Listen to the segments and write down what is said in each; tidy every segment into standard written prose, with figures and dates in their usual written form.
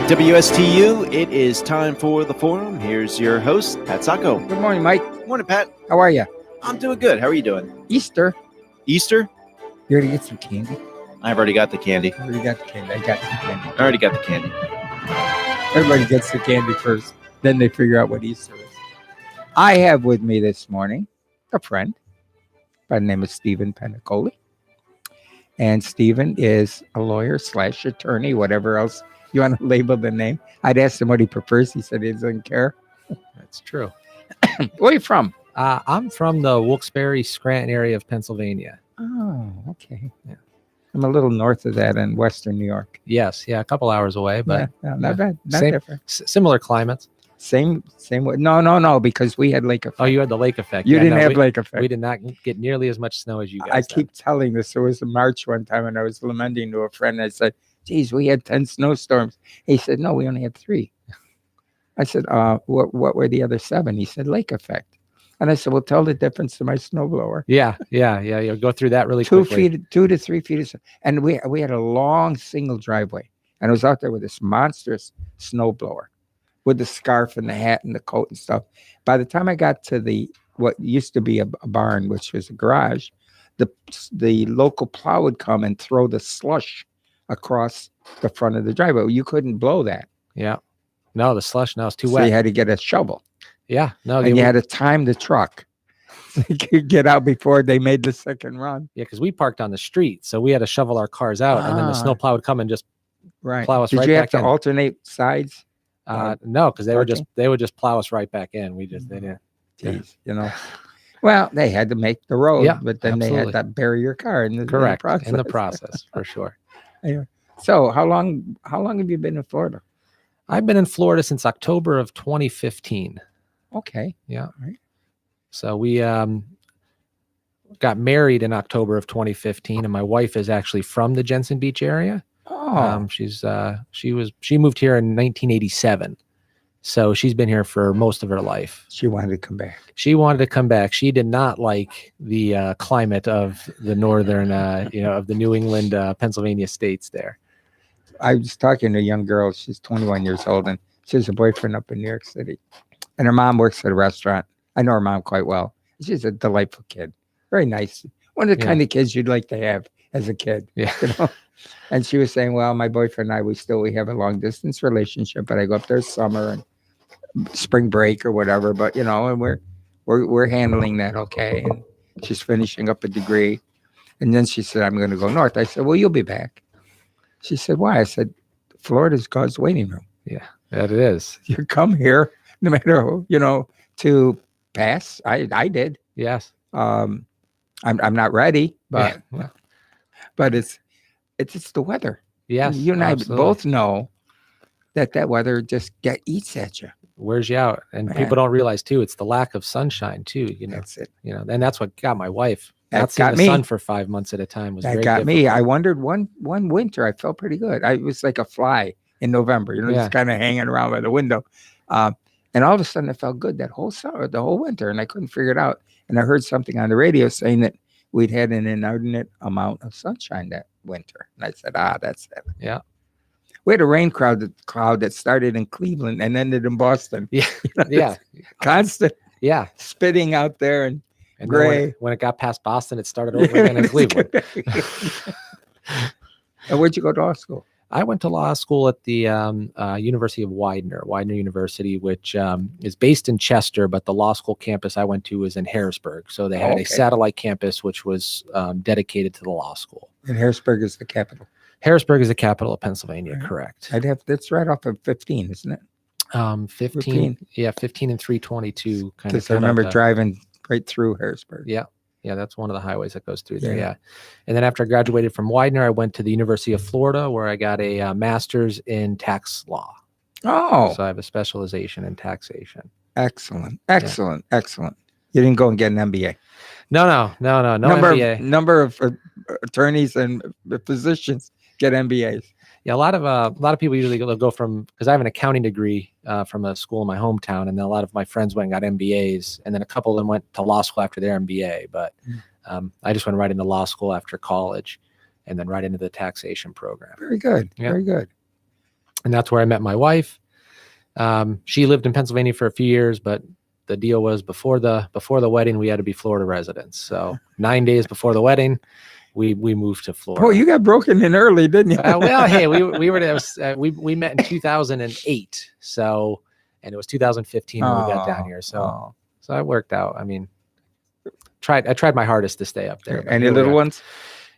WSTU, it is time for the forum. Here's your host, Pat Sacco. Good morning, Mike. Morning, Pat. How are you? I'm doing good. How are you doing? Easter. Easter? You already get some candy? I've already got the candy. I already got the candy. I got some candy. I already got the candy. Everybody gets the candy first. Then they figure out what Easter is. I have with me this morning a friend by the name of Stephen Penacoli. And Stephen is a lawyer / attorney, whatever else you want to label the name. I'd asked him what he prefers. He said he doesn't care. That's true. Where are you from? I'm from the Wilkes-Barre, Scranton area of Pennsylvania. Oh, okay. Yeah. I'm a little north of that in Western New York. Yes, a couple hours away, but not bad. Not Same- different. Similar climates. Same way. No, because we had lake effect. Oh, you had the lake effect. You Yeah, didn't no, have we, lake effect. We did not get nearly as much snow as you guys. I did. keep telling this. There was a March one time and I was lamenting to a friend. I said, geez, we had 10 snowstorms. He said, no, we only had 3. I said, what were the other 7? He said, lake effect. And I said, well, tell the difference to my snowblower. Yeah. You'll go through that really 2 quickly. feet, 2 to 3 feet. And we had a long single driveway. And I was out there with this monstrous snowblower with the scarf and the hat and the coat and stuff. By the time I got to what used to be a barn, which was a garage, the local plow would come and throw the slush across the front of the driveway. You couldn't blow that. Yeah. No, the slush now is too So wet. you had to get a shovel. Yeah. No. And you had to time the truck to get out before they made the second run. Yeah, because we parked on the street, so we had to shovel our cars out, and then the Ah. snowplow would come and just Right. plow us Did right you have back to in. alternate sides? No, because they parking? would just plow us right back in. They didn't. Yeah. Jeez, Well, they had to make the road, Yeah, but then they absolutely. had to bury your car in the Correct. process. In the process, for sure. So how long have you been in Florida? I've been in Florida since October of 2015. Okay. Yeah. Right. So we got married in October of 2015, and my wife is actually from the Jensen Beach area. Oh, She moved here in 1987, so she's been here for most of her life. she wanted to come back. She wanted to come back. She did not like the climate of the northern, of the New England, Pennsylvania states there. I was talking to a young girl. She's 21 years old, and she has a boyfriend up in New York City. And her mom works at a restaurant. I know her mom quite well. She's a delightful kid. Very nice. One of the Yeah. kind of kids you'd like to have as a kid. Yeah. And she was saying, well, my boyfriend and I, we have a long distance relationship, but I go up there summer and spring break or whatever. But and we're handling that okay. And she's finishing up a degree. And then she said, I'm going to go north. I said, well, you'll be back. She said, why? I said, Florida's God's waiting room. That it is. You come here, no matter who, to pass. I did. Yes. I'm not ready, but Yeah. but it's the weather. Yes. You and absolutely. I both know that weather just eats at you. Wears you out, and Man. people don't realize too. It's the lack of sunshine too. That's it. And that's what got my wife. That Not seeing got the me. sun for 5 months at a time was That very got me. difficult. I wondered one winter. I felt pretty good. I was like a fly in November. Yeah. Just kind of hanging around by the window. And all of a sudden, it felt good that whole summer, the whole winter, and I couldn't figure it out. And I heard something on the radio saying that we'd had an inordinate amount of sunshine that winter. And I said, that's it. Yeah. We had a rain cloud that started in Cleveland and ended in Boston. Yeah. Yeah. Constant Yeah. spitting out there. And And then Gray. when it got past Boston, it started over again in Cleveland. And where'd you go to law school? I went to law school at the University of Widener University, which is based in Chester, but the law school campus I went to was in Harrisburg. So they had Okay. a satellite campus, which was dedicated to the law school. And Harrisburg is the capital. Harrisburg is the capital of Pennsylvania, Right. correct? That's right off of 15, isn't it? 15, yeah, 15 and 322. Because I remember driving right through Harrisburg. Yeah. Yeah, that's one of the highways that goes through there. Yeah. Yeah. And then after I graduated from Widener, I went to the University of Florida, where I got a master's in tax law. Oh, So I have a specialization in taxation. excellent. You didn't go and get an MBA. No MBA. Number of attorneys and physicians get MBAs. Yeah, a lot of people usually go from, because I have an accounting degree from a school in my hometown, and then a lot of my friends went and got MBAs, and then a couple of them went to law school after their MBA. But I just went right into law school after college, and then right into the taxation program. Very good. Yeah. Very good. and that's where I met my wife. She lived in Pennsylvania for a few years, but the deal was before the wedding, we had to be Florida residents. So 9 days before the wedding, we moved to Florida. Oh, you got broken in early, didn't you? Well, hey, we were there. We met in 2008. So, and it was 2015 when we got down here. So it worked out. I mean, I tried my hardest to stay up there. but Any here we little are. ones?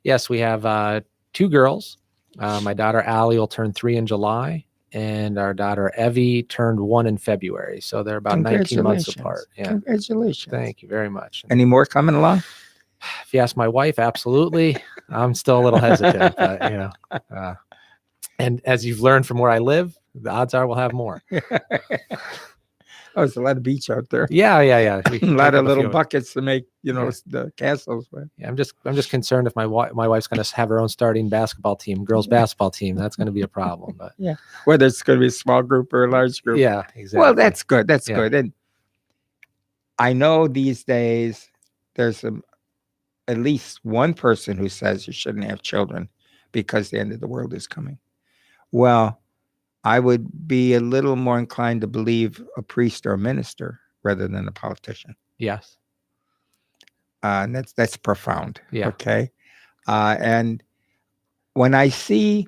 Yes, we have 2 girls. My daughter Allie will turn 3 in July, and our daughter Evie turned 1 in February. So they're about 19 months apart. Yeah. Congratulations. Thank you very much. Any more coming along? If you ask my wife, absolutely. I'm still a little hesitant, but and as you've learned from where I live, the odds are we'll have more. Oh, there's a lot of beach out there. Yeah. A lot of little buckets to make, the castles with. Yeah, I'm just concerned if my wife's going to have her own starting basketball team, girls basketball team. That's going to be a problem. But whether it's going to be a small group or a large group. Yeah, exactly. Well, that's good. That's good. And I know these days there's at least one person who says you shouldn't have children because the end of the world is coming. Well, I would be a little more inclined to believe a priest or a minister rather than a politician. Yes. And that's profound. Yeah. Okay. And when I see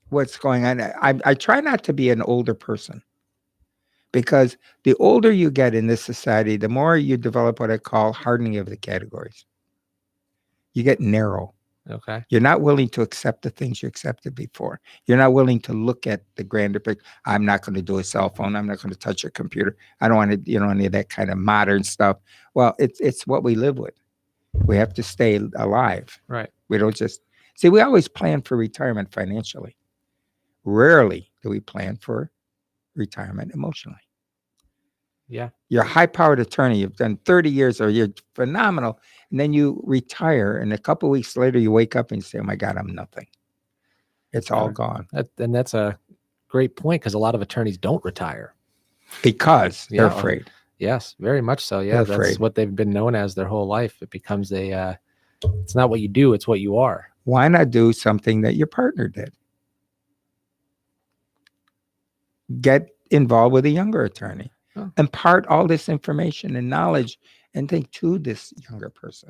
what's going on, I try not to be an older person, because the older you get in this society, the more you develop what I call hardening of the categories. You get narrow. Okay. You're not willing to accept the things you accepted before. You're not willing to look at the grander picture. I'm not going to do a cell phone. I'm not going to touch a computer. I don't want to, any of that kind of modern stuff. Well, it's what we live with. We have to stay alive. Right. We don't just see. We always plan for retirement financially. Rarely do we plan for retirement emotionally. Yeah. You're a high-powered attorney. You've done 30 years, or you're phenomenal. And then you retire, and a couple of weeks later, you wake up and you say, oh, my God, I'm nothing. It's all gone. And that's a great point, because a lot of attorneys don't retire. Because they're afraid. Yes, very much so. Yeah, that's what they've been known as their whole life. It becomes it's not what you do, it's what you are. Why not do something that your partner did? Get involved with a younger attorney. Impart all this information and knowledge and think to this younger person,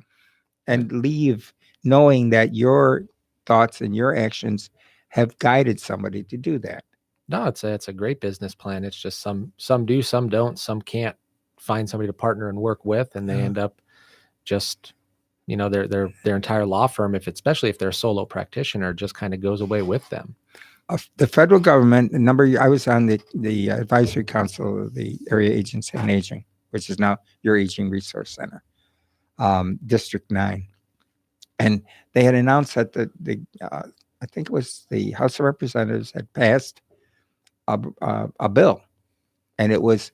and leave knowing that your thoughts and your actions have guided somebody to do that. No, it's a great business plan. It's just some do, some don't, some can't find somebody to partner and work with, and they end up just, their entire law firm, especially if they're a solo practitioner, just kind of goes away with them. The federal government, I was on the advisory council of the Area Agency on Aging, which is now your Aging Resource Center, District 9. And they had announced that I think it was the House of Representatives had passed a bill, and it was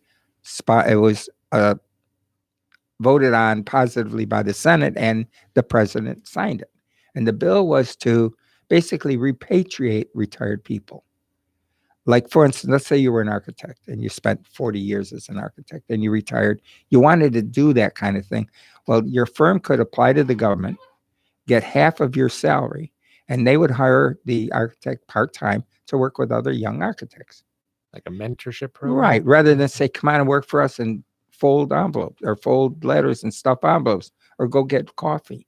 voted on positively by the Senate, and the president signed it. And the bill was to basically repatriate retired people. Like, for instance, let's say you were an architect and you spent 40 years as an architect and you retired. You wanted to do that kind of thing. Well, your firm could apply to the government, get half of your salary, and they would hire the architect part-time to work with other young architects. Like a mentorship program? Right. Rather than say, come on and work for us and fold envelopes or fold letters and stuff envelopes, or go get coffee.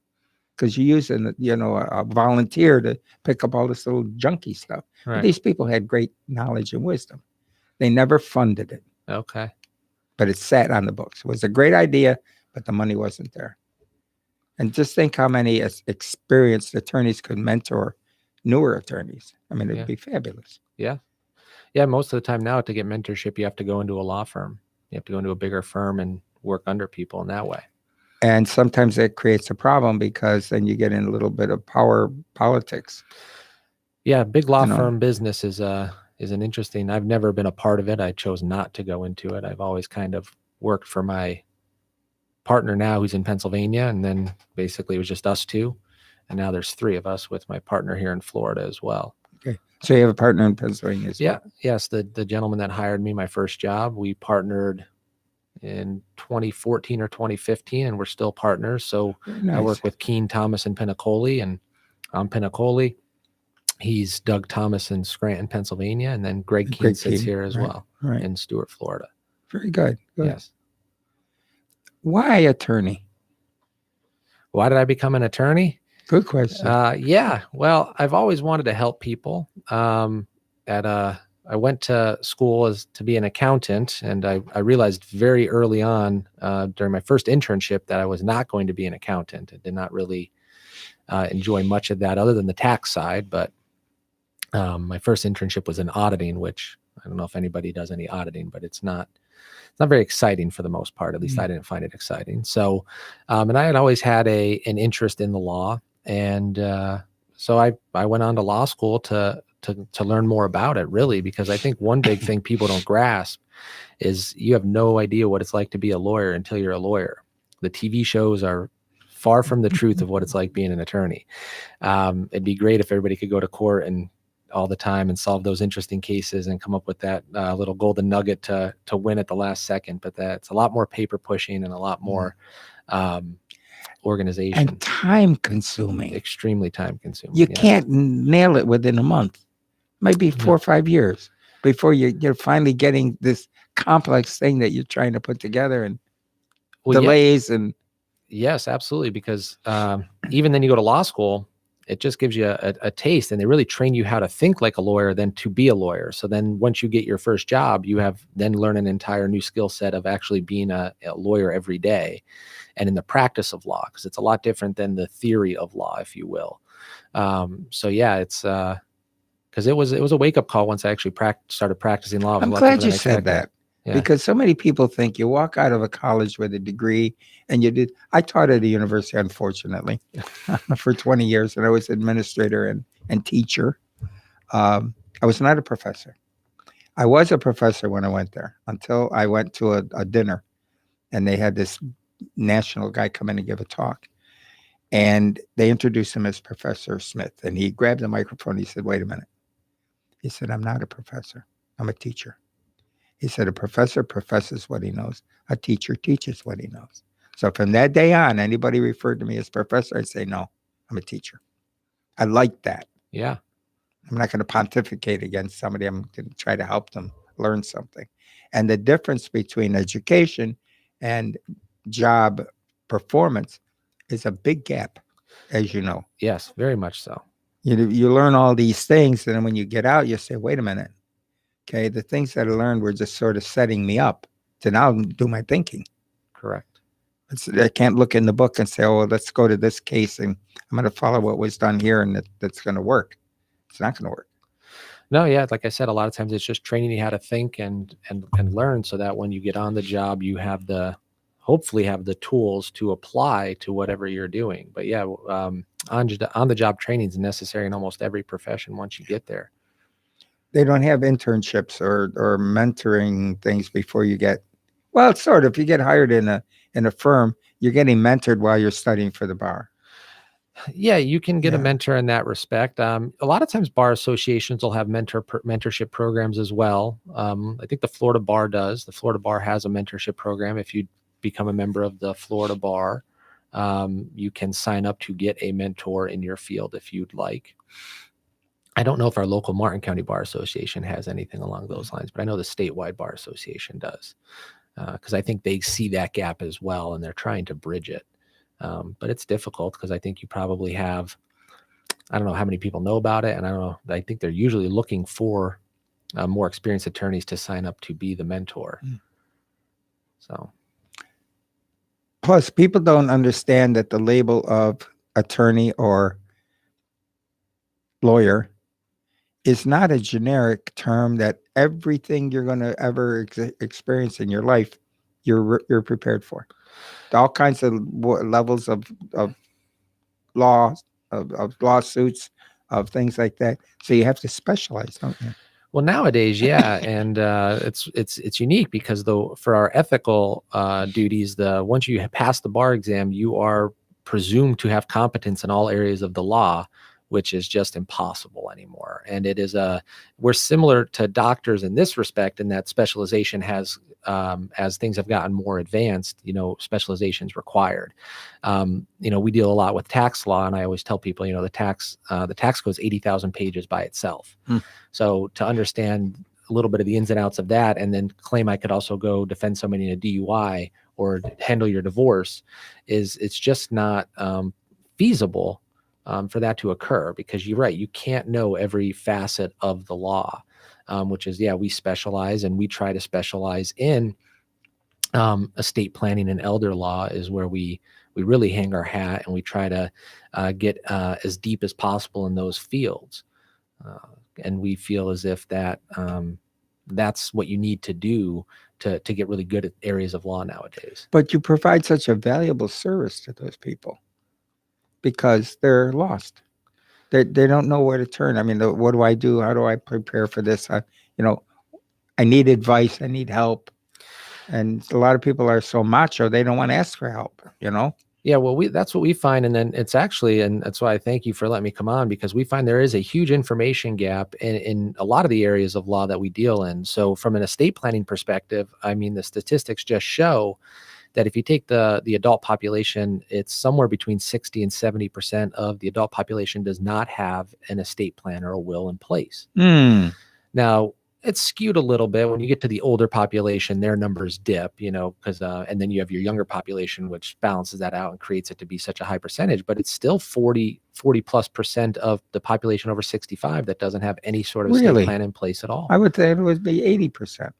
Because you're using, a volunteer to pick up all this little junky stuff. Right. But these people had great knowledge and wisdom. They never funded it. Okay. But it sat on the books. It was a great idea, but the money wasn't there. And just think how many experienced attorneys could mentor newer attorneys. I mean, it'd be fabulous. Yeah. Yeah. Most of the time now, to get mentorship, you have to go into a law firm. You have to go into a bigger firm and work under people in that way. And sometimes that creates a problem, because then you get in a little bit of power politics. Yeah, big law firm business is an interesting. I've never been a part of it. I chose not to go into it. I've always kind of worked for my partner now, who's in Pennsylvania, and then basically it was just us two, and now there's 3 of us with my partner here in Florida as well. Okay, so you have a partner in Pennsylvania as well? Yes. The gentleman that hired me my first job, we partnered in 2014 or 2015, and we're still partners. So nice. I work with Keene, Thomas, and Pinnacoli, and I'm Pinnacoli. He's Doug Thomas in Scranton, Pennsylvania, and then Greg Keene Greg sits Keene, here as right, well right. in Stuart, Florida. Very good. Good. Yes. Why attorney? Why did I become an attorney? Good question. Yeah. Well, I've always wanted to help people. I went to school to be an accountant, and I realized very early on during my first internship that I was not going to be an accountant. I did not really enjoy much of that other than the tax side. But my first internship was in auditing, which I don't know if anybody does any auditing, but it's not very exciting for the most part. At least I didn't find it exciting. So, and I had always had an interest in the law, and so I went on to law school to learn more about it, really, because I think one big thing people don't grasp is you have no idea what it's like to be a lawyer until you're a lawyer. The TV shows are far from the truth of what it's like being an attorney. It'd be great if everybody could go to court and all the time and solve those interesting cases and come up with that little golden nugget to win at the last second. But that's a lot more paper pushing and a lot more organization. And time consuming. Extremely time consuming. You can't nail it within a month. Maybe 4 or 5 years before you're finally getting this complex thing that you're trying to put together, and delays and. Yes, absolutely. Because even then you go to law school, it just gives you a taste, and they really train you how to think like a lawyer than to be a lawyer. So then once you get your first job, you have then learn an entire new skill set of actually being a lawyer every day and in the practice of law, because it's a lot different than the theory of law, if you will. So yeah, it's because it was a wake up call once I actually started practicing law. I'm glad you said that. Yeah. Because so many people think you walk out of a college with a degree, and you did. I taught at a university, unfortunately, for 20 years, and I was administrator and teacher. I was not a professor. I was a professor when I went there until I went to a dinner, and they had this national guy come in and give a talk, and they introduced him as Professor Smith, and he grabbed the microphone. He said, "Wait a minute." He said, "I'm not a professor. I'm a teacher." He said, "A professor professes what he knows. A teacher teaches what he knows." So from that day on, anybody referred to me as professor, I'd say, "No, I'm a teacher." I like that. Yeah. I'm not going to pontificate against somebody. I'm going to try to help them learn something. And the difference between education and job performance is a big gap, as you know. Yes, very much so. You learn all these things, and then when you get out, you say, "Wait a minute. Okay, the things that I learned were just sort of setting me up to now do my thinking." Correct. I can't look in the book and say, "Oh, let's go to this case and I'm going to follow what was done here, and that's going to work." It's not going to work. No, yeah, like I said, a lot of times it's just training you how to think and learn, so that when you get on the job, you have hopefully have the tools to apply to whatever you're doing. But yeah, on the job training is necessary in almost every profession once you get there. They don't have internships or mentoring things before you get, well, it's sort of, if you get hired in a firm, you're getting mentored while you're studying for the bar. Yeah, you can get a mentor in that respect. A lot of times bar associations will have mentorship programs as well. I think the Florida Bar does. The Florida Bar has a mentorship program. If you become a member of the Florida Bar, you can sign up to get a mentor in your field if you'd like. I don't know if our local Martin County Bar Association has anything along those lines, but I know the statewide Bar Association does, because I think they see that gap as well, and they're trying to bridge it. But it's difficult because I think you probably have, I don't know how many people know about it, and I don't know, I think they're usually looking for more experienced attorneys to sign up to be the mentor. So. Plus, people don't understand that the label of attorney or lawyer is not a generic term that everything you're going to ever experience in your life, you're prepared for. All kinds of levels of law, of lawsuits, of things like that. So you have to specialize, don't you? Well, nowadays, yeah, and it's unique because for our ethical duties, once you pass the bar exam, you are presumed to have competence in all areas of the law. which is just impossible anymore. And we're similar to doctors in this respect, in that specialization has, as things have gotten more advanced, specialization is required. We deal a lot with tax law, and I always tell people, the tax code is 80,000 pages by itself. So to understand a little bit of the ins and outs of that, and then claim I could also go defend somebody in a DUI or handle your divorce, it's just not feasible for that to occur, because you're right, you can't know every facet of the law, which is, we specialize, and we try to specialize in estate planning and elder law is where we really hang our hat, and we try to get as deep as possible in those fields. And we feel as if that's what you need to do to get really good at areas of law nowadays. But you provide such a valuable service to those people because they're lost. They don't know where to turn. I mean, what do I do? How do I prepare for this? I need advice. I need help. And a lot of people are so macho, they don't want to ask for help, Yeah, well, that's what we find. And then it's actually, and that's why I thank you for letting me come on, because we find there is a huge information gap in a lot of the areas of law that we deal in. So from an estate planning perspective, I mean, the statistics just show that if you take the adult population, it's somewhere between 60 and 70% of the adult population does not have an estate plan or a will in place. Now, it's skewed a little bit when you get to the older population. Their numbers dip, because and then you have your younger population, which balances that out and creates it to be such a high percentage. But it's still 40+% of the population over 65 that doesn't have any sort of estate plan in place at all. I would say it would be 80%.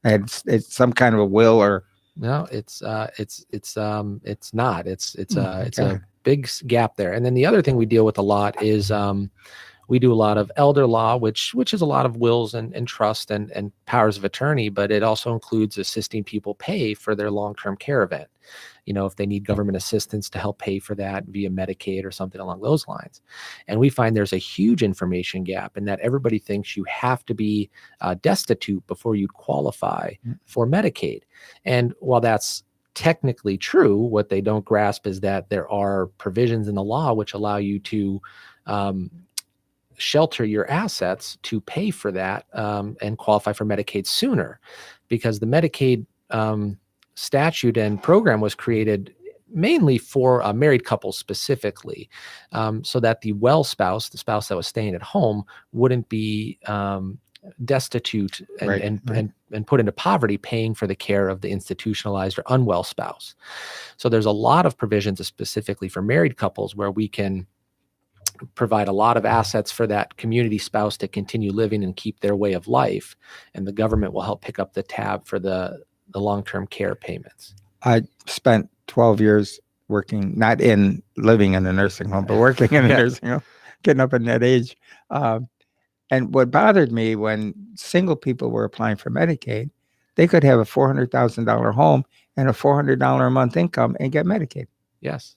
It's some kind of a will or. No, it's not. It's a big gap there. And then the other thing we deal with a lot is we do a lot of elder law, which is a lot of wills and trust and powers of attorney, but it also includes assisting people pay for their long-term care event. If they need government assistance to help pay for that via Medicaid or something along those lines. And we find there's a huge information gap in that everybody thinks you have to be destitute before you qualify for Medicaid. And while that's technically true, what they don't grasp is that there are provisions in the law which allow you to shelter your assets to pay for that and qualify for Medicaid sooner, because the Medicaid statute and program was created mainly for married couples specifically, so that the spouse, the spouse that was staying at home, wouldn't be destitute and put into poverty paying for the care of the institutionalized or unwell spouse. So there's a lot of provisions specifically for married couples where we can provide a lot of assets for that community spouse to continue living and keep their way of life, and the government will help pick up the tab for the long-term care payments. I spent 12 years working, not in living in a nursing home, but working in a nursing home, getting up in that age. And what bothered me when single people were applying for Medicaid, they could have a $400,000 home and a $400 a month income and get Medicaid. Yes.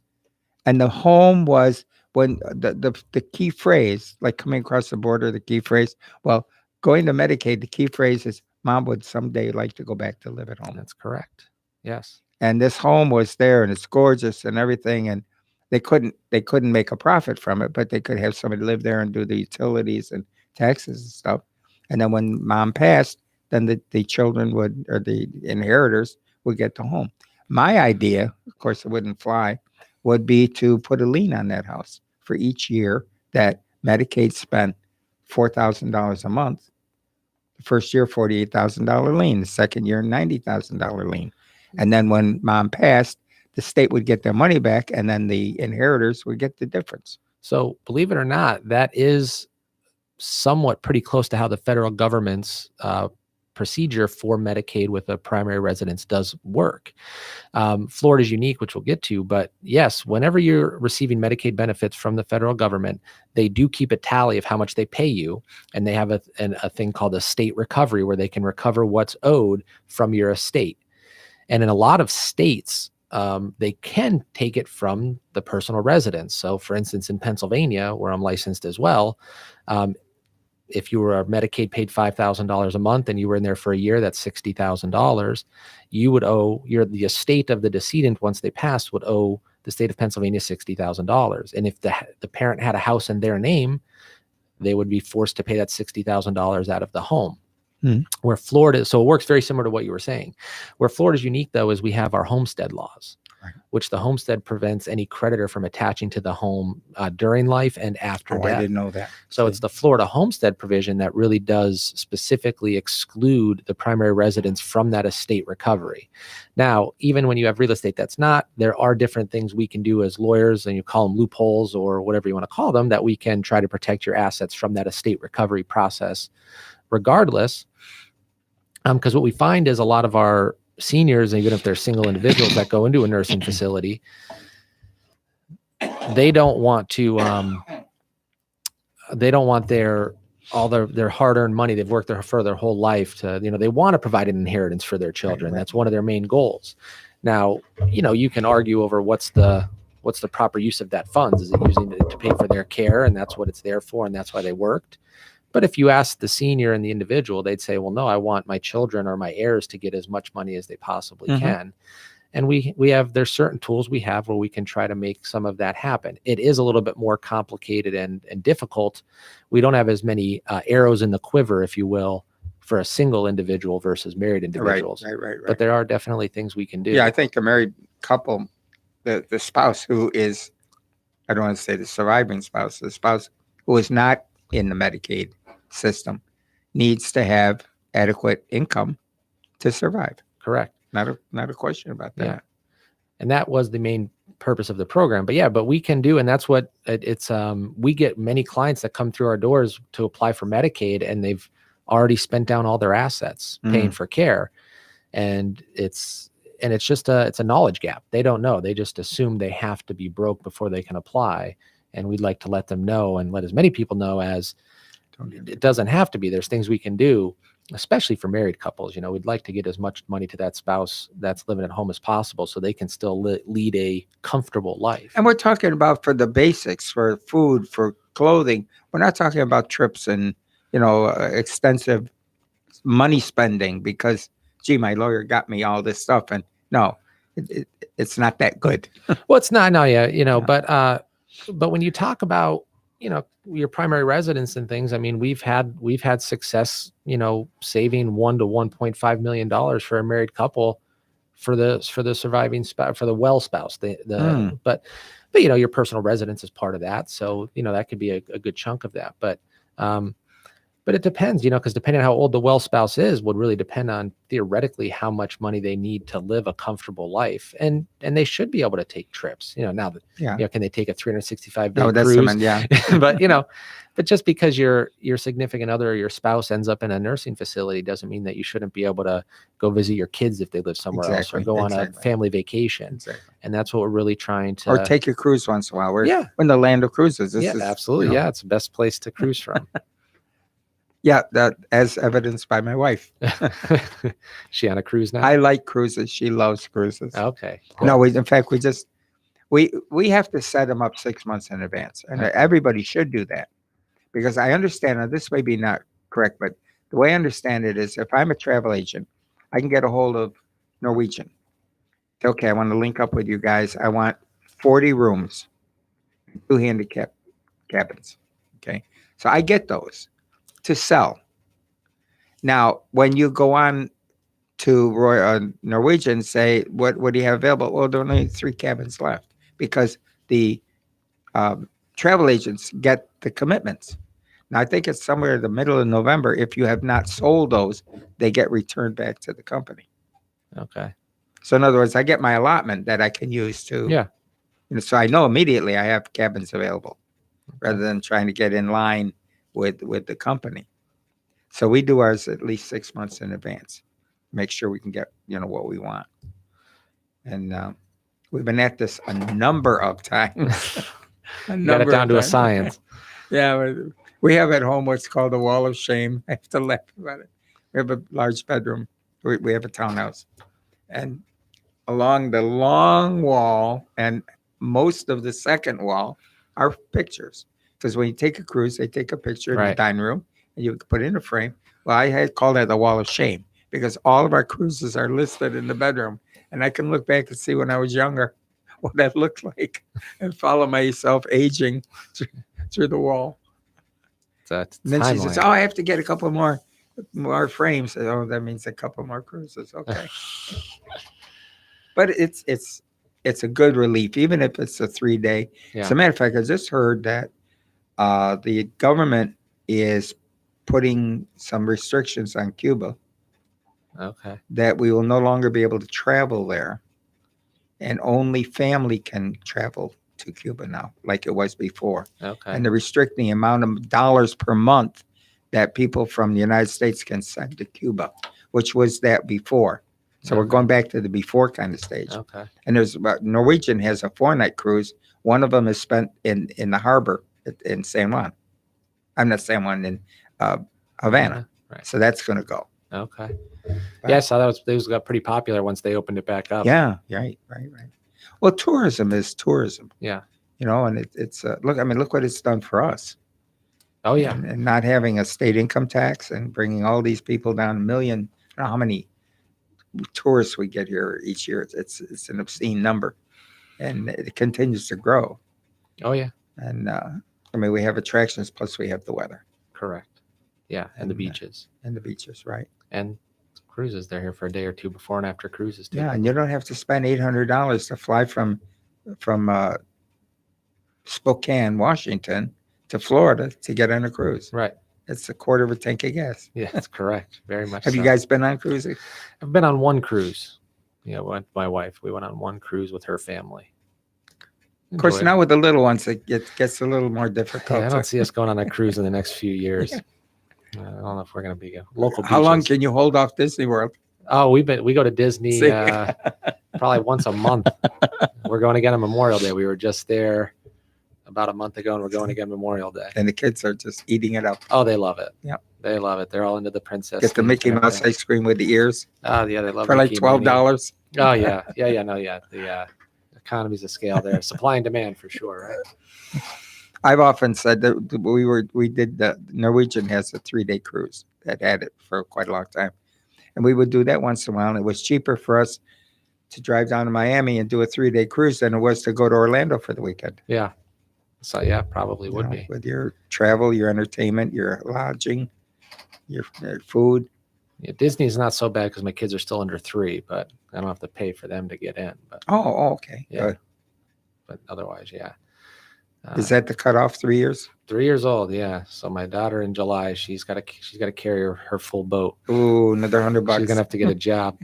And the home was, when the key phrase, like coming across the border, the key phrase, well, going to Medicaid, the key phrase is, Mom would someday like to go back to live at home. That's correct. Yes. And this home was there, and it's gorgeous and everything. And they couldn't make a profit from it, but they could have somebody live there and do the utilities and taxes and stuff. And then when Mom passed, then the children would, or the inheritors would get the home. My idea, of course, it wouldn't fly, would be to put a lien on that house for each year that Medicaid spent $4,000 a month. The first year, $48,000 lien. The second year, $90,000 lien. And then when Mom passed, the state would get their money back, and then the inheritors would get the difference. So believe it or not, that is somewhat pretty close to how the federal government's procedure for Medicaid with a primary residence does work. Florida is unique, which we'll get to, but yes, whenever you're receiving Medicaid benefits from the federal government, they do keep a tally of how much they pay you, and they have a thing called a state recovery where they can recover what's owed from your estate. And in a lot of states, they can take it from the personal residence. So for instance, in Pennsylvania, where I'm licensed as well, if you were Medicaid paid $5,000 a month and you were in there for a year, that's $60,000. You would owe the estate of the decedent, once they passed, would owe the state of Pennsylvania $60,000. And if the parent had a house in their name, they would be forced to pay that $60,000 out of the home. Where Florida, so it works very similar to what you were saying. Where Florida is unique, though, is we have our homestead laws, which the homestead prevents any creditor from attaching to the home during life and after death. I didn't know that. So it's the Florida homestead provision that really does specifically exclude the primary residence from that estate recovery. Now, even when you have real estate that's not, there are different things we can do as lawyers, and you call them loopholes or whatever you want to call them, that we can try to protect your assets from that estate recovery process regardless. Because what we find is a lot of our seniors, even if they're single individuals that go into a nursing facility, they don't want to, they don't want their hard-earned money they've worked for their whole life to, they want to provide an inheritance for their children. That's one of their main goals. Now, you can argue over what's the proper use of that funds. Is it using it to pay for their care, and that's what it's there for, and that's why they worked? But if you ask the senior and the individual, they'd say, well, no, I want my children or my heirs to get as much money as they possibly can. And there's certain tools we have where we can try to make some of that happen. It is a little bit more complicated and difficult. We don't have as many arrows in the quiver, if you will, for a single individual versus married individuals. Right. But there are definitely things we can do. Yeah, I think a married couple, the spouse who is, I don't want to say the surviving spouse, the spouse who is not in the Medicaid system needs to have adequate income to survive. Correct. Not a question about that. Yeah. And that was the main purpose of the program. But we can do, and that's what it's, we get many clients that come through our doors to apply for Medicaid, and they've already spent down all their assets paying for care. And it's just it's a knowledge gap. They don't know. They just assume they have to be broke before they can apply. And we'd like to let them know, and let as many people know as it doesn't have to be. There's things we can do, especially for married couples. We'd like to get as much money to that spouse that's living at home as possible so they can still lead a comfortable life. And we're talking about for the basics, for food, for clothing. We're not talking about trips and, extensive money spending because, gee, my lawyer got me all this stuff. And no, it's not that good. Well, it's not, no, yeah, but when you talk about, your primary residence and things, I mean, we've had success, saving $1 to $1.5 million for a married couple for the surviving spouse, for the well spouse. But your personal residence is part of that. So, that could be a good chunk of that. But it depends, because depending on how old the well spouse is would really depend on theoretically how much money they need to live a comfortable life. And they should be able to take trips, now that, can they take a 365-day cruise? But just because your significant other or your spouse ends up in a nursing facility doesn't mean that you shouldn't be able to go visit your kids if they live somewhere else, or go on a family vacation. And that's what we're really trying to. Or take your cruise once in a while. We're in the land of cruises. Absolutely. Yeah, it's the best place to cruise from. Yeah, that as evidenced by my wife. She on a cruise now? I like cruises. She loves cruises. Okay. Cool. No, in fact, we have to set them up 6 months in advance, and everybody should do that, because I understand, and this may be not correct, but the way I understand it is, if I'm a travel agent, I can get a hold of Norwegian. Okay, I want to link up with you guys. I want 40 rooms, 2 handicap cabins. Okay, so I get those to sell. Now, when you go on to Norwegian, say, what do you have available? Well, there are only 3 cabins left, because the travel agents get the commitments. Now, I think it's somewhere in the middle of November. If you have not sold those, they get returned back to the company. Okay. So in other words, I get my allotment that I can use to, so I know immediately I have cabins available, rather than trying to get in line with the company. So we do ours at least 6 months in advance, make sure we can get, what we want. And we've been at this a number of times. You got it down to a science. Yeah, we have at home what's called a wall of shame. I have to laugh about it. We have a large bedroom. We have a townhouse. And along the long wall and most of the second wall are pictures. Because when you take a cruise, they take a picture in the dining room and you put it in a frame. Well, I had called that the wall of shame, because all of our cruises are listed in the bedroom. And I can look back and see when I was younger what that looked like and follow myself aging through the wall. That's And then she says, timeline. "Oh, I have to get a couple more frames." Oh, that means a couple more cruises. Okay. But it's a good relief, even if it's a 3-day. Yeah. As a matter of fact, I just heard that the government is putting some restrictions on Cuba Okay. that we will no longer be able to travel there, and only family can travel to Cuba now, like it was before. Okay. And they're restricting the amount of dollars per month that people from the United States can send to Cuba, which was that before. So we're Okay. going back to the before kind of stage. Okay. And there's Norwegian has a 4-night cruise. One of them is spent in the harbor in San Juan. I'm not San Juan, in Havana. Right. So that's going to go. Okay. Yeah, I saw those got pretty popular once they opened it back up. Yeah, right. Well, tourism is tourism. Yeah. You know, and it's look. I mean, look what it's done for us. Oh yeah. And not having a state income tax and bringing all these people down a million. I don't know how many tourists we get here each year. It's an obscene number, and it continues to grow. Oh yeah. And I mean, we have attractions, plus we have the weather Correct. Yeah, and the And, beaches and the beaches, right? and cruises. They're here for a day or two before and after cruises too. Yeah, and you don't have to spend $800 to fly from Spokane, Washington, to Florida to get on a cruise. Right. It's a quarter of a tank of gas. Yeah, that's correct. Very much. Have you so. guys been on cruising? I've been on one cruise. With my wife. We went on one cruise with her family. Of course, Enjoyed it. now with the little ones, it gets a little more difficult. Yeah, I don't see us going on a cruise in the next few years. I don't know if we're going to be local. How long beaches. can you hold off Disney World? Oh, we go to Disney See? probably once a month. We're going again on Memorial Day. We were just there about a month ago, and we're going again Memorial Day. And the kids are just eating it up. Oh, they love it. Yeah. They love it. They're all into the princess. Get the themes Mickey and Mouse everything. ice cream with the ears Oh, yeah, they love for like Mickey and Minnie. $12. Oh, yeah. The economies of scale there. Supply and demand for sure, right? I've often said that we did the Norwegian has a 3-day cruise that had it for quite a long time, and we would do that once in a while. And it was cheaper for us to drive down to Miami and do a 3-day cruise than it was to go to Orlando for the weekend. Yeah. So, yeah, probably would be. With your travel, your entertainment, your lodging, your food. Yeah, Disney's not so bad because my kids are still under 3, but I don't have to pay for them to get in. But Okay. Yeah. Good. but otherwise, yeah. Is that the cutoff? 3 years? 3 years old? Yeah. So my daughter in July, she's got to carry her full boat. Ooh, another $100. She's gonna have to get a job.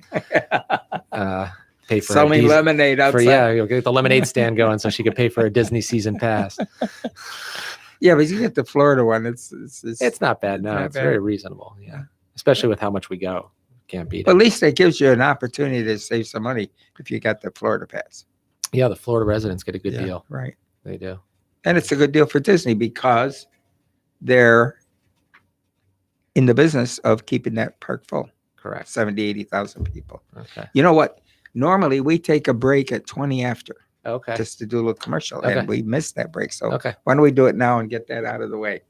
Pay for Selling her lemonade outside. you'll get the lemonade stand going so she could pay for a Disney season pass. Yeah, but you get the Florida one. It's It's not bad. No, not it's bad. very reasonable. Yeah, especially with how much we go. Can't beat But it. at least it gives you an opportunity to save some money if you got the Florida pass. Yeah, the Florida residents get a good Yeah, deal. right? They do. And it's a good deal for Disney because they're in the business of keeping that park full. Correct. 70, 80,000 people. Okay. You know what? Normally we take a break at 20 after Okay. just to do a little commercial, Okay. and we missed that break. So Okay. why don't we do it now and get that out of the way?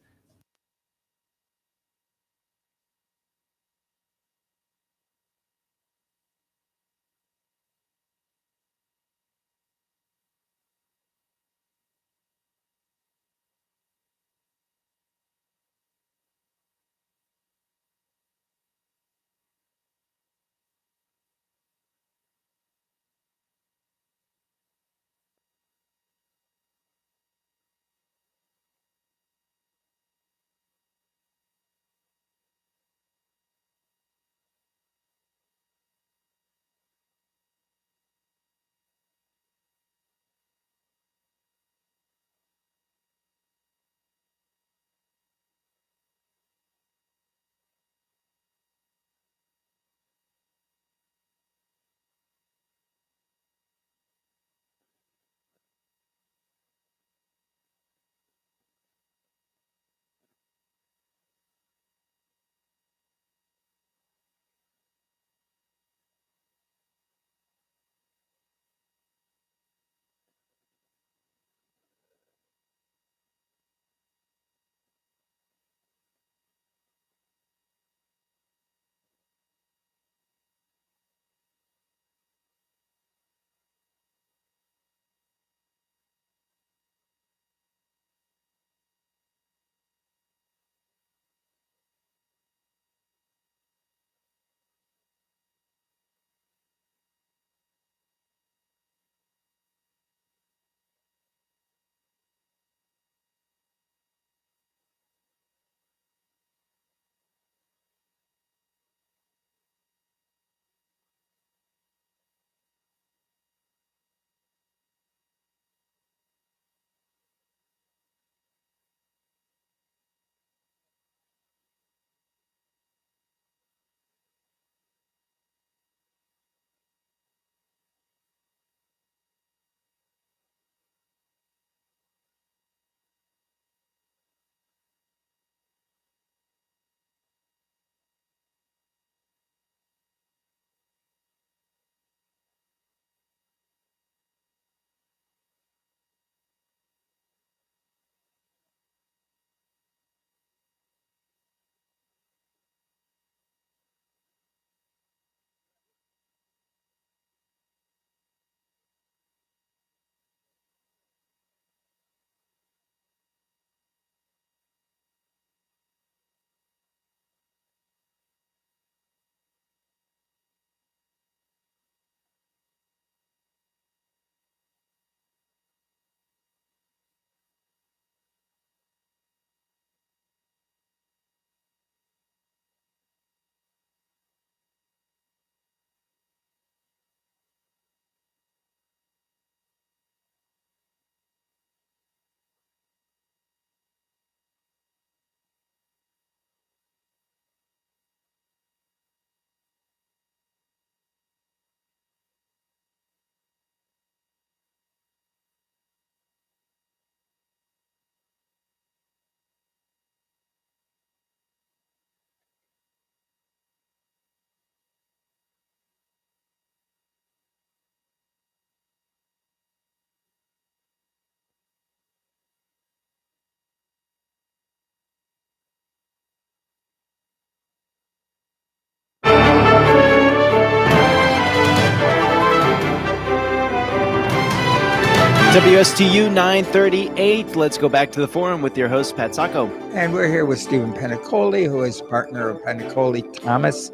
WSTU 938. Let's go back to the forum with your host, Pat Sacco. And we're here with Stephen Penacoli, who is partner of Penacoli, Thomas,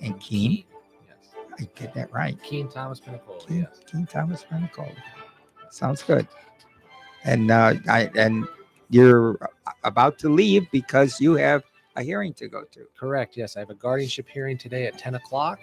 and Keen. Yes. I get that right. Keen Thomas Pinnacle. Keen, Yes. Keen Thomas Penacoli. Sounds good. And and you're about to leave because you have a hearing to go to. Correct. Yes. I have a guardianship hearing today at 10 o'clock.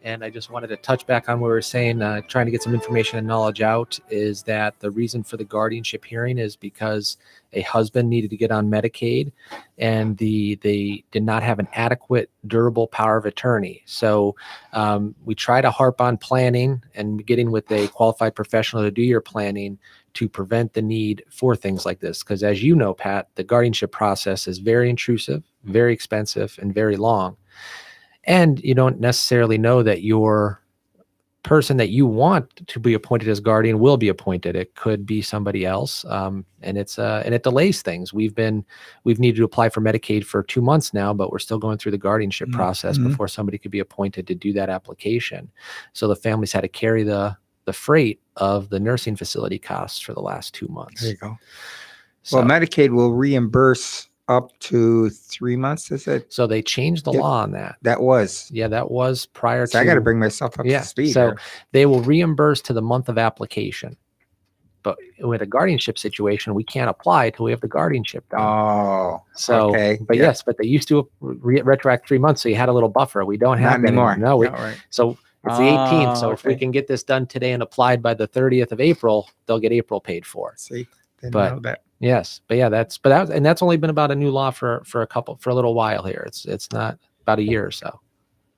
And I just wanted to touch back on what we were saying, trying to get some information and knowledge out, is that the reason for the guardianship hearing is because a husband needed to get on Medicaid and they did not have an adequate durable power of attorney. So we try to harp on planning and getting with a qualified professional to do your planning to prevent the need for things like this. Because as you know, Pat, the guardianship process is very intrusive, very expensive, and very long. And you don't necessarily know that your person that you want to be appointed as guardian will be appointed. It could be somebody else, and it delays things. We've needed to apply for Medicaid for 2 months now, but we're still going through the guardianship process before somebody could be appointed to do that application. So the families had to carry the freight of the nursing facility costs for the last 2 months. There you go. So, Well, Medicaid will reimburse up to 3 months, is it? so they changed the Yeah. law on that. That was. Yeah, that was prior So to. I got to bring myself up Yeah, to speed. so here. they will reimburse to the month of application. But with a guardianship situation, we can't apply until we have the guardianship done. Oh, So, okay. but Yeah. yes, but they used to retroact 3 months, so you had a little buffer. We don't have Not that anymore. No, All right. so it's the 18th. So if we okay. can get this done today and applied by the 30th of April, they'll get April paid for. See, didn't But- know that. Yes, but yeah, that's only been about a new law for a little while here. It's not about a year or so.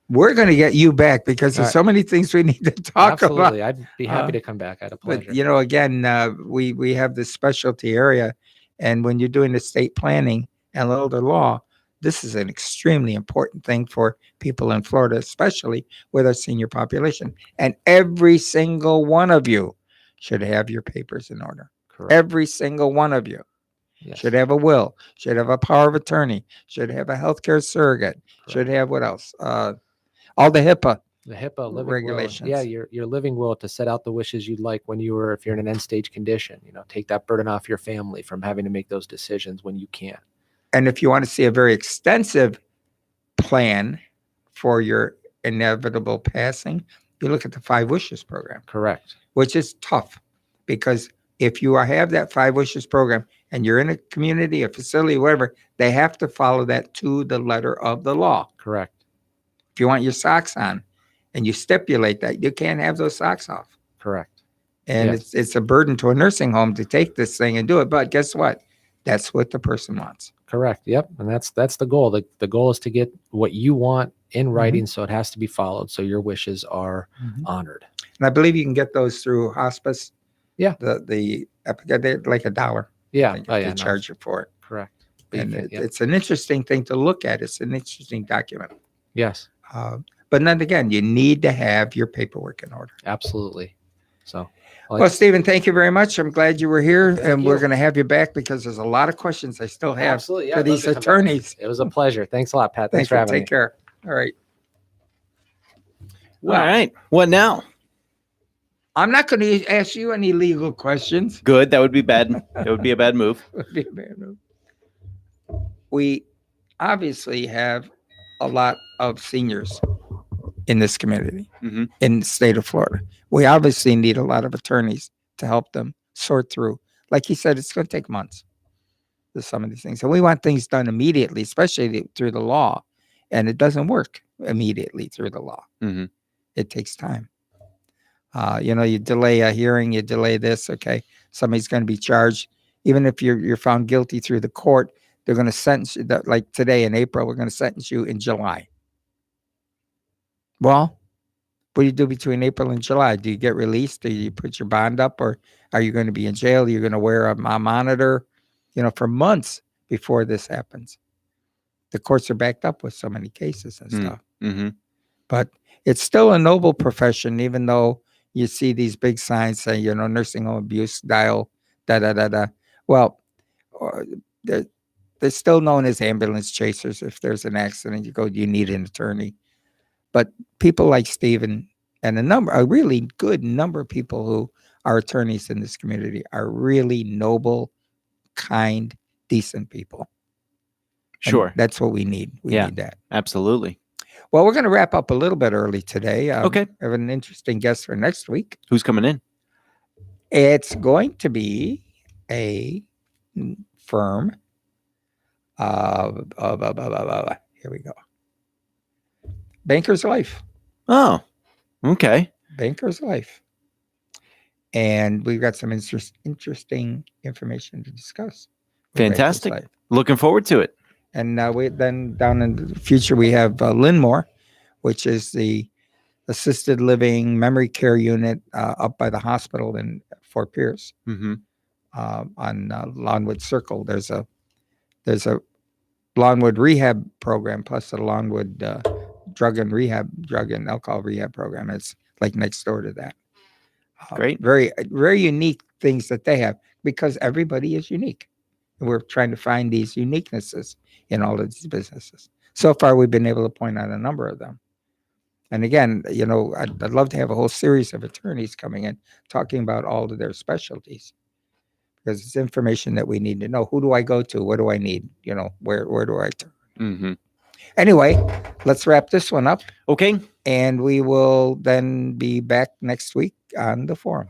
We're going to get you back because there's All right. so many things we need to talk about. Absolutely, I'd be happy to come back. I had a pleasure. But again, we have this specialty area, and when you're doing estate planning and elder law, this is an extremely important thing for people in Florida, especially with our senior population. And every single one of you should have your papers in order. Correct. Every single one of you Yes. should have a will, should have a power of attorney, should have a healthcare surrogate, should Correct. have what else? All the HIPAA. The HIPAA living regulations. will. Yeah, your living will to set out the wishes you'd like when if you're in an end stage condition. Take that burden off your family from having to make those decisions when you can't. And if you want to see a very extensive plan for your inevitable passing, you look at the 5 Wishes program, Correct. which is tough because if you have that 5 Wishes program and you're in a community, a facility, whatever, they have to follow that to the letter of the law. Correct. If you want your socks on and you stipulate that, you can't have those socks off. Correct. And Yes. it's a burden to a nursing home to take this thing and do it. But guess what? That's what the person wants. Correct. Yep. And that's the goal. The goal is to get what you want in writing, so it has to be followed. So your wishes are honored. And I believe you can get those through hospice. Yeah. They're like $1. Yeah. They, Oh, yeah. they no, charge you for it. correct. But you And can- yeah. it's an interesting thing to look at. It's an interesting document. Yes, But then again, you need to have your paperwork in order. absolutely. So, Well, Stephen, thank you very much. I'm glad you were here, Thank and we're you. going to have you back because there's a lot of questions I still have absolutely. Yeah, for I'd love these to come back. attorneys. It was a pleasure. Thanks a lot, Pat. Thanks Thank for you. having me. Take care. All right. All right. What now? I'm not going to ask you any legal questions. Good. That would be bad. That would be a bad move. We obviously have a lot of seniors in this community, Mhm. in the state of Florida. We obviously need a lot of attorneys to help them sort through. Like he said, it's going to take months to some of these things. And we want things done immediately, especially through the law. And it doesn't work immediately through the law. Mhm. It takes time. You delay a hearing, you delay this. Okay, somebody's going to be charged, even if you're found guilty through the court. They're going to sentence you. Like today in April, we're going to sentence you in July. Well, what do you do between April and July? Do you get released? Do you put your bond up, or are you going to be in jail? You're going to wear a monitor, for months before this happens. The courts are backed up with so many cases and stuff. Mm-hmm. But it's still a noble profession, even though you see these big signs saying, nursing home abuse, dial, da-da-da-da. Well, they're still known as ambulance chasers. If there's an accident, you need an attorney. But people like Stephen and a really good number of people who our attorneys in this community are really noble, kind, decent people. And Sure. that's what we need. We Yeah. need that. Absolutely. Well, we're going to wrap up a little bit early today. Okay. I have an interesting guest for next week. Who's coming in? It's going to be a firm here we go. Banker's Life. Oh, okay. Banker's Life. And we've got some interesting information to discuss. with Banker's Fantastic. Life. Looking forward to it. And we then down in the future, we have Linmore, which is the assisted living memory care unit up by the hospital in Fort Pierce Mm-hmm. on Lawnwood Circle. There's a Lawnwood rehab program plus a Lawnwood drug and alcohol rehab program. It's like next door to that. Great. Very, very unique things that they have because everybody is unique. And we're trying to find these uniquenesses in all of these businesses. So far, we've been able to point out a number of them. And again, you know, I'd love to have a whole series of attorneys coming in talking about all of their specialties because it's information that we need to know. Who do I go to? What do I need? You know, where do I turn? Mm-hmm. Anyway, let's wrap this one up. Okay. And we will then be back next week on the forum.